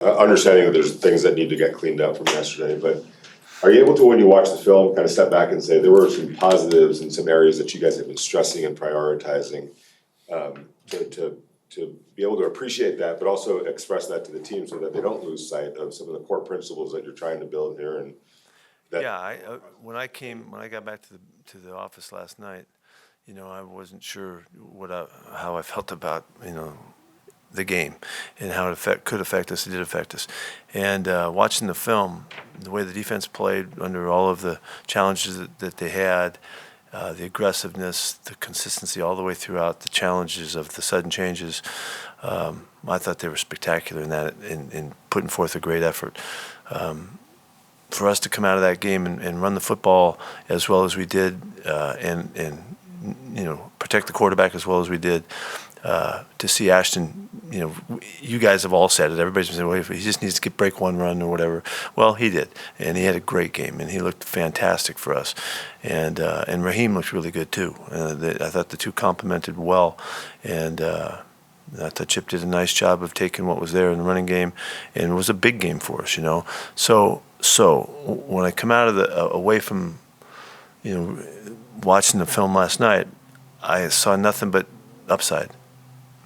Understanding that there's things that need to get cleaned up from yesterday, but are you able to, when you watch the film, kind of step back and say there were some positives in some areas that you guys have been stressing and prioritizing, to be able to appreciate that, but also express that to the team so that they don't lose sight of some of the core principles that you're trying to build here? And that, Yeah, when I got back to the office last night, I wasn't sure how I felt about the game and how it could affect us. It did affect us, and watching the film, the way the defense played under all of the challenges that they had, the aggressiveness, the consistency all the way throughout, the challenges of the sudden changes. I thought they were spectacular in putting forth a great effort. For us to come out of that game and run the football as well as we did, and protect the quarterback as well as we did, to see Ashton, you guys have all said it. Everybody's been saying, well, he just needs to break one run or whatever. Well, he did, and he had a great game, and he looked fantastic for us. And Raheem looked really good too. I thought the two complemented well, and I thought Chip did a nice job of taking what was there in the running game, and it was a big game for us, So when I come out of away from, watching the film last night, I saw nothing but upside.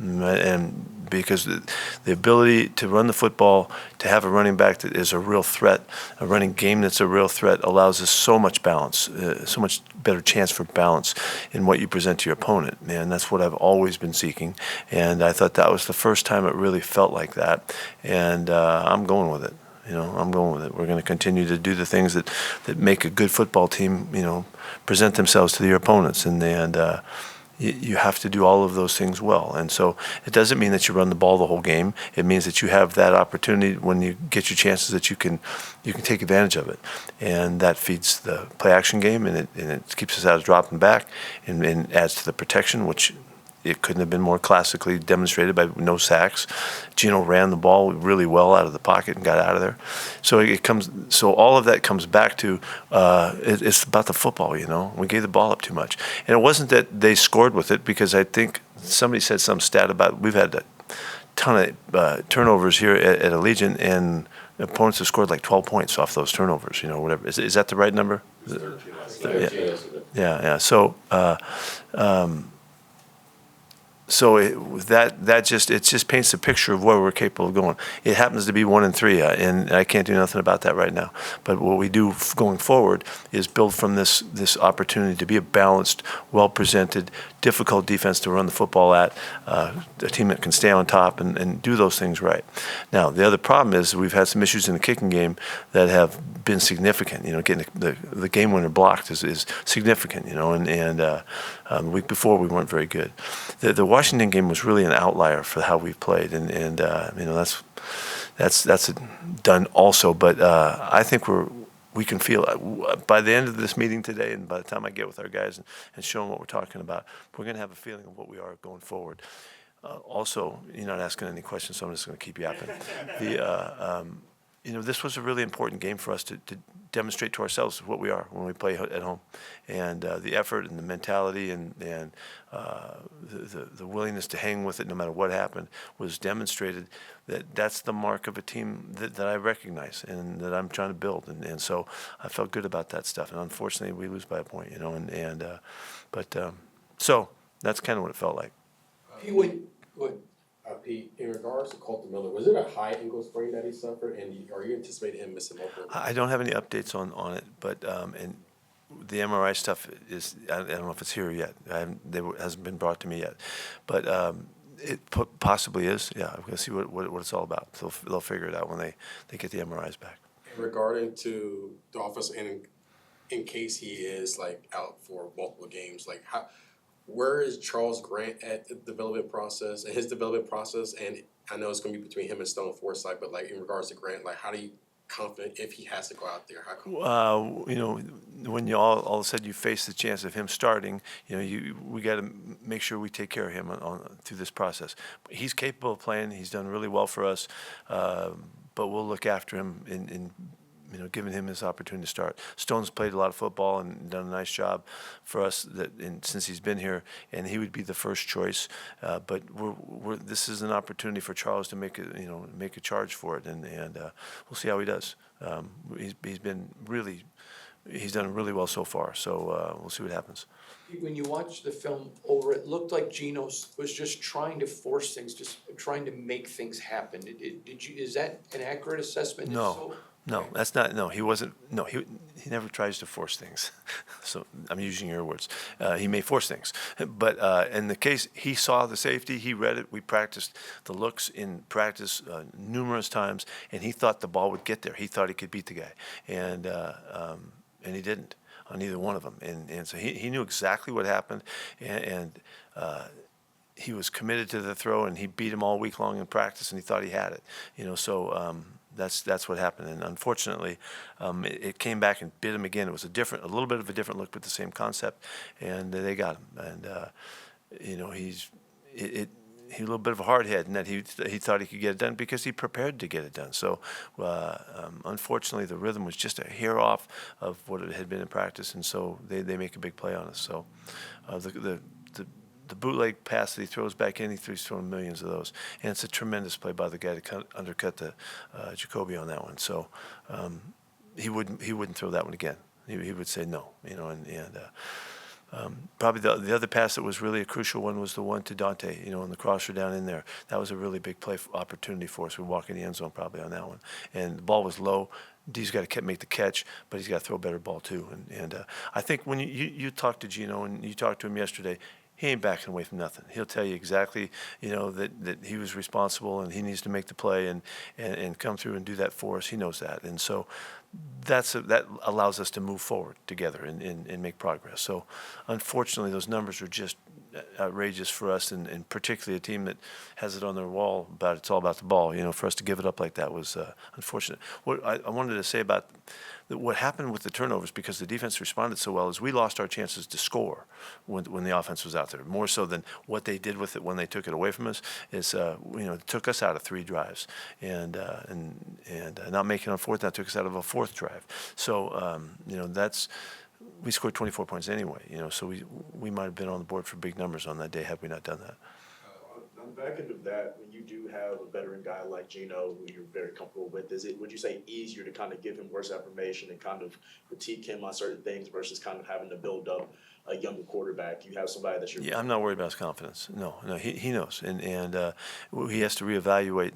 And because the ability to run the football, to have a running back that is a real threat, a running game that's a real threat, allows us so much balance, so much better chance for balance in what you present to your opponent. And that's what I've always been seeking. And I thought that was the first time it really felt like that. And I'm going with it. I'm going with it. We're going to continue to do the things that make a good football team, present themselves to your opponents. And you have to do all of those things well. And so it doesn't mean that you run the ball the whole game. It means that you have that opportunity when you get your chances that you can take advantage of it. And that feeds the play action game, and it keeps us out of dropping back, and adds to the protection, which it couldn't have been more classically demonstrated by no sacks. Gino ran the ball really well out of the pocket and got out of there. So all of that comes back to it's about the football. We gave the ball up too much, and it wasn't that they scored with it, because I think somebody said some stat about we've had a ton of turnovers here at Allegiant, and opponents have scored like 12 points off those turnovers. Whatever is that the right number? 13. Yeah. So it just paints a picture of where we're capable of going. It happens to be 1-3, and I can't do nothing about that right now. But what we do going forward is build from this opportunity to be a balanced, well-presented, difficult defense to run the football at, a team that can stay on top and do those things right. Now, the other problem is we've had some issues in the kicking game that have been significant. Getting the game winner blocked is significant. And the week before we weren't very good. The Washington game was really an outlier for how we've played, and that's done also. But I think we can feel by the end of this meeting today, and by the time I get with our guys and show them what we're talking about, we're going to have a feeling of what we are going forward. Also, you're not asking any questions, so I'm just going to keep yapping. This was a really important game for us to demonstrate to ourselves what we are when we play at home, and the effort and the mentality and the willingness to hang with it no matter what happened was demonstrated. That's the mark of a team that I recognize and that I'm trying to build, and so I felt good about that stuff. And unfortunately, we lose by a point, so that's kind of what it felt like. Pete, in regards to Colton Miller, was it a high ankle sprain that he suffered, and are you anticipating him missing multiple? I don't have any updates on it, but and the MRI stuff is, I don't know if it's here yet. Hasn't been brought to me yet, but it possibly is. Yeah, I'm gonna see what it's all about. They'll figure it out when they get the MRIs back. Regarding to the office, and in case he is out for multiple games, where is Charles Grant at the development process, his development process? And I know it's going to be between him and Stone Forsythe, but in regards to Grant, how do you confident if he has to go out there? When you all of a sudden you face the chance of him starting, we got to make sure we take care of him through this process. He's capable of playing. He's done really well for us, but we'll look after him in giving him his opportunity to start. Stone's played a lot of football and done a nice job for us since he's been here, and he would be the first choice. But this is an opportunity for Charles to make a charge for it, and we'll see how he does. He's done really well so far, so we'll see what happens. When you watch the film over, it looked like Gino was just trying to force things, just trying to make things happen. Is that an accurate assessment? If No, so- no, that's not. No, he wasn't. No, he never tries to force things. So I'm using your words. He may force things, but in the case, he saw the safety. He read it. We practiced the looks in practice numerous times, and he thought the ball would get there. He thought he could beat the guy, and he didn't on either one of them. And so he knew exactly what happened, and he was committed to the throw, and he beat him all week long in practice, and he thought he had it. So that's what happened. And unfortunately, it came back and bit him again. It was a little bit of a different look, but the same concept, and they got him. And he's a little bit of a hard head in that he thought he could get it done because he prepared to get it done. So unfortunately, the rhythm was just a hair off of what it had been in practice, and so they make a big play on us. So the bootleg pass that he throws back in, he's thrown millions of those, and it's a tremendous play by the guy to undercut the Jacoby on that one. So he wouldn't throw that one again. He would say no, probably the other pass that was really a crucial one was the one to Dante, and the crosser down in there. That was a really big play opportunity for us. We walk in the end zone probably on that one, and the ball was low. D's got to make the catch, but he's got to throw a better ball too. And I think when you talk to Gino and you talked to him yesterday, he ain't backing away from nothing. He'll tell you exactly, that he was responsible and he needs to make the play and come through and do that for us. He knows that, and so that allows us to move forward together and make progress. So, unfortunately, those numbers are just outrageous for us, and particularly a team that has it on their wall about it's all about the ball. For us to give it up like that was unfortunate. What I wanted to say about what happened with the turnovers, because the defense responded so well, is we lost our chances to score when the offense was out there, more so than what they did with it when they took it away from us. It took us out of 3 drives, and not making it on fourth, that took us out of a 4th drive. So we scored 24 points anyway, so we might have been on the board for big numbers on that day had we not done that. On the back end of that, when you do have a veteran guy like Gino, who you're very comfortable with, would you say easier to kind of give him worse affirmation and kind of critique him on certain things versus kind of having to build up a younger quarterback? You have somebody that you're... Yeah, I'm not worried about his confidence. No, he knows, and he has to reevaluate,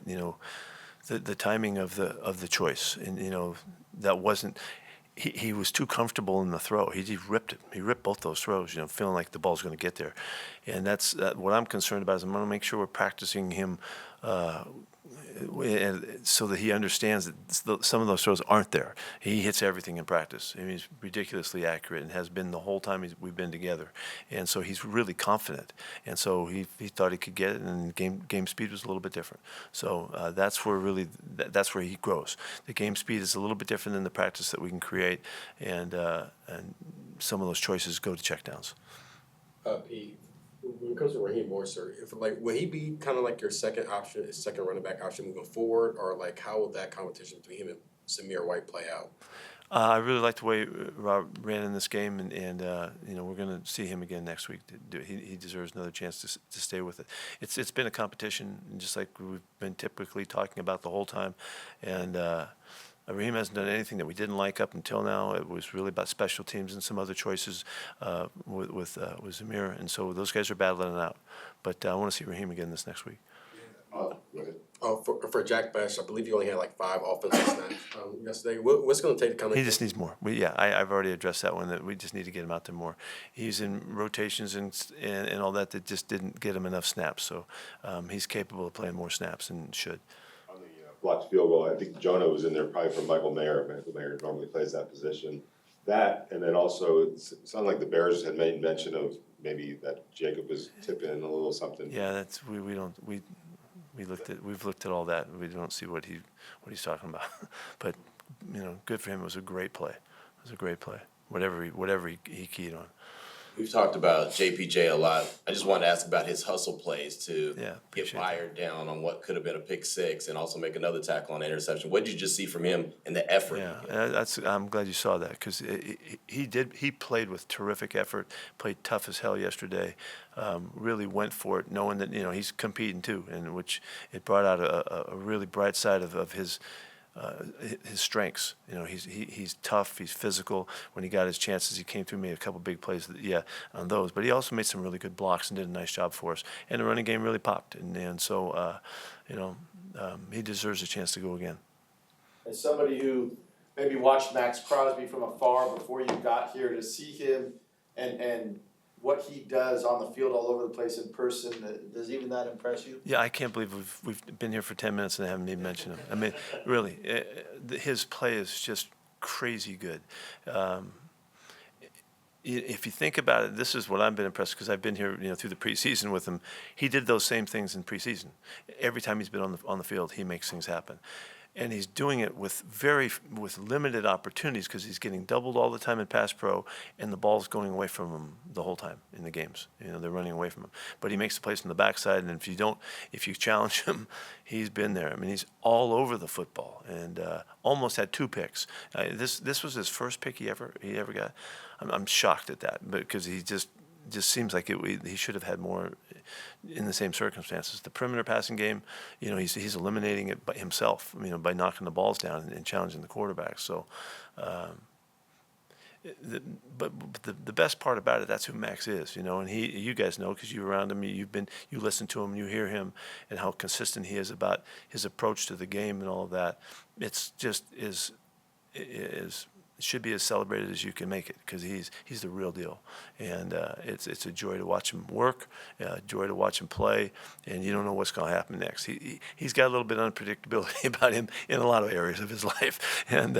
the timing of the choice, and that wasn't. He was too comfortable in the throw. He ripped it. He ripped both those throws, feeling like the ball's going to get there. And that's what I'm concerned about. Is I'm going to make sure we're practicing him so that he understands that some of those throws aren't there. He hits everything in practice. I mean, he's ridiculously accurate and has been the whole time we've been together. And so he's really confident. And so he thought he could get it, and game speed was a little bit different. So that's where he grows. The game speed is a little bit different than the practice that we can create, and some of those choices go to checkdowns. Pete, when it comes to Raheem Morris, will he be kind of like your second running back option moving forward, or how will that competition between him and Zamir White play out? I really like the way Rob ran in this game, and we're going to see him again next week. He deserves another chance to stay with it. It's been a competition, just like we've been typically talking about the whole time, and Raheem hasn't done anything that we didn't like up until now. It was really about special teams and some other choices with Zamir, and so those guys are battling it out. But I want to see Raheem again this next week. Go ahead. For Jack Bash, I believe you only had 5 offensive snaps yesterday. What's going to take to come in? He just needs more. I've already addressed that one. That we just need to get him out there more. He's in rotations and all that just didn't get him enough snaps. So he's capable of playing more snaps and should. On the blocked field goal, I think Jonah was in there probably for Michael Mayer. Michael Mayer normally plays that position. That, and then also it sounded like the Bears had made mention of maybe that Jacob was tipping a little something. Yeah, that's we've looked at all that. We don't see what he's talking about. But good for him. It was a great play. Whatever he keyed on. We've talked about JPJ a lot. I just wanted to ask about his hustle plays to Yeah, get appreciate Byard down on what could have been a pick six and also make another tackle on the interception. What did you just see from him and the effort? Yeah, he gave? I'm glad you saw that because he played with terrific effort, played tough as hell yesterday, really went for it, knowing that he's competing too, and which it brought out a really bright side of his strengths. He's tough, he's physical. When he got his chances, he came through, made a couple big plays, on those. But he also made some really good blocks and did a nice job for us. And the running game really popped, and so he deserves a chance to go again. As somebody who maybe watched Max Crosby from afar before you got here, to see him and what he does on the field all over the place in person, does even that impress you? Yeah, I can't believe we've been here for 10 minutes and I haven't even mentioned him. I mean, really, his play is just crazy good. If you think about it, this is what I've been impressed because I've been here, through the preseason with him. He did those same things in preseason. Every time he's been on the field, he makes things happen. And he's doing it with limited opportunities because he's getting doubled all the time in pass pro, and the ball's going away from him the whole time in the games. They're running away from him. But he makes the plays from the backside, and if you challenge him, he's been there. I mean, he's all over the football, and almost had 2 picks. This was his first pick he ever got. I'm shocked at that, because he just seems like he should have had more in the same circumstances. The perimeter passing game, he's eliminating it by himself, by knocking the balls down and challenging the quarterback. So, but the best part about it, that's who Max is, and you guys know because you're around him, you listen to him, you hear him, and how consistent he is about his approach to the game and all of that. It's just should be as celebrated as you can make it because he's the real deal, and it's a joy to watch him work, joy to watch him play, and you don't know what's going to happen next. He's got a little bit of unpredictability about him in a lot of areas of his life, and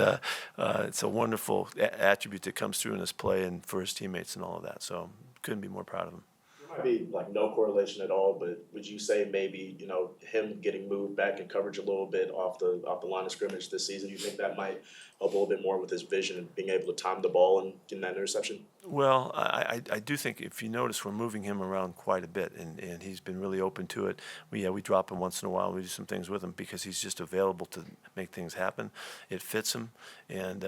it's a wonderful attribute that comes through in his play and for his teammates and all of that. So couldn't be more proud of him. There might be like no correlation at all, but would you say maybe, him getting moved back in coverage a little bit off the line of scrimmage this season, you think that might help a little bit more with his vision and being able to time the ball and getting that interception? Well, I do think if you notice, we're moving him around quite a bit, and he's been really open to it. We drop him once in a while. We do some things with him because he's just available to make things happen. It fits him, and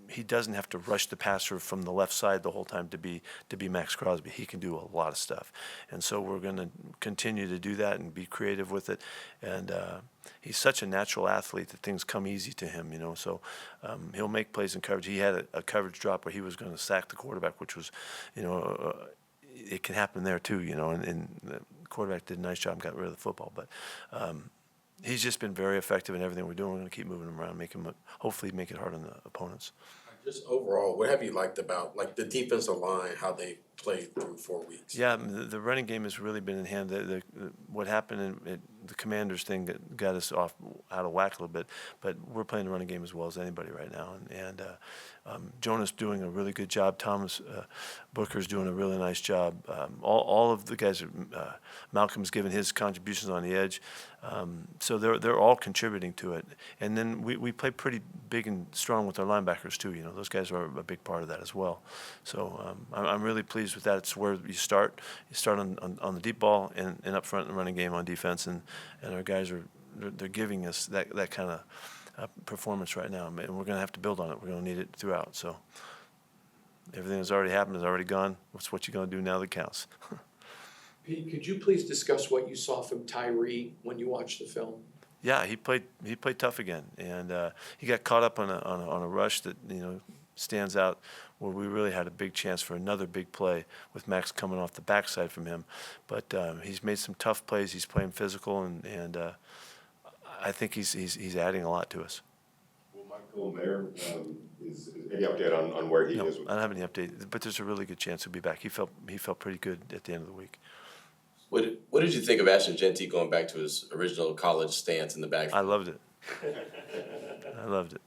he doesn't have to rush the passer from the left side the whole time to be Max Crosby. He can do a lot of stuff, and so we're going to continue to do that and be creative with it. And he's such a natural athlete that things come easy to him, So he'll make plays in coverage. He had a coverage drop where he was going to sack the quarterback, which was, it can happen there too, And the quarterback did a nice job and got rid of the football, but. He's just been very effective in everything we're doing. We're going to keep moving him around, hopefully make it hard on the opponents. Just overall, what have you liked about the defensive line, how they played through 4 weeks? Yeah, the running game has really been in hand. What happened in the Commanders thing that got us out of whack a little bit, but we're playing the running game as well as anybody right now. And Jonah's doing a really good job. Thomas Booker's doing a really nice job. All of the guys, Malcolm's given his contributions on the edge. So they're all contributing to it. And then we play pretty big and strong with our linebackers too. Those guys are a big part of that as well. So I'm really pleased with that. It's where you start. You start on the deep ball and up front in the running game on defense, and our guys they're giving us that kind of performance right now, and we're going to have to build on it. We're going to need it throughout. So everything that's already happened is already gone. What you going to do now that counts? Pete, could you please discuss what you saw from Tyree when you watched the film? Yeah, he played tough again, and he got caught up on a rush that stands out where we really had a big chance for another big play with Max coming off the backside from him. But he's made some tough plays. He's playing physical, and I think he's adding a lot to us. Well, Michael Mayer, is any update on where he No, is? I don't have any update, but there's a really good chance he'll be back. He felt pretty good at the end of the week. What did you think of Ashton Genty going back to his original college stance in the backfield? I loved it. I loved it.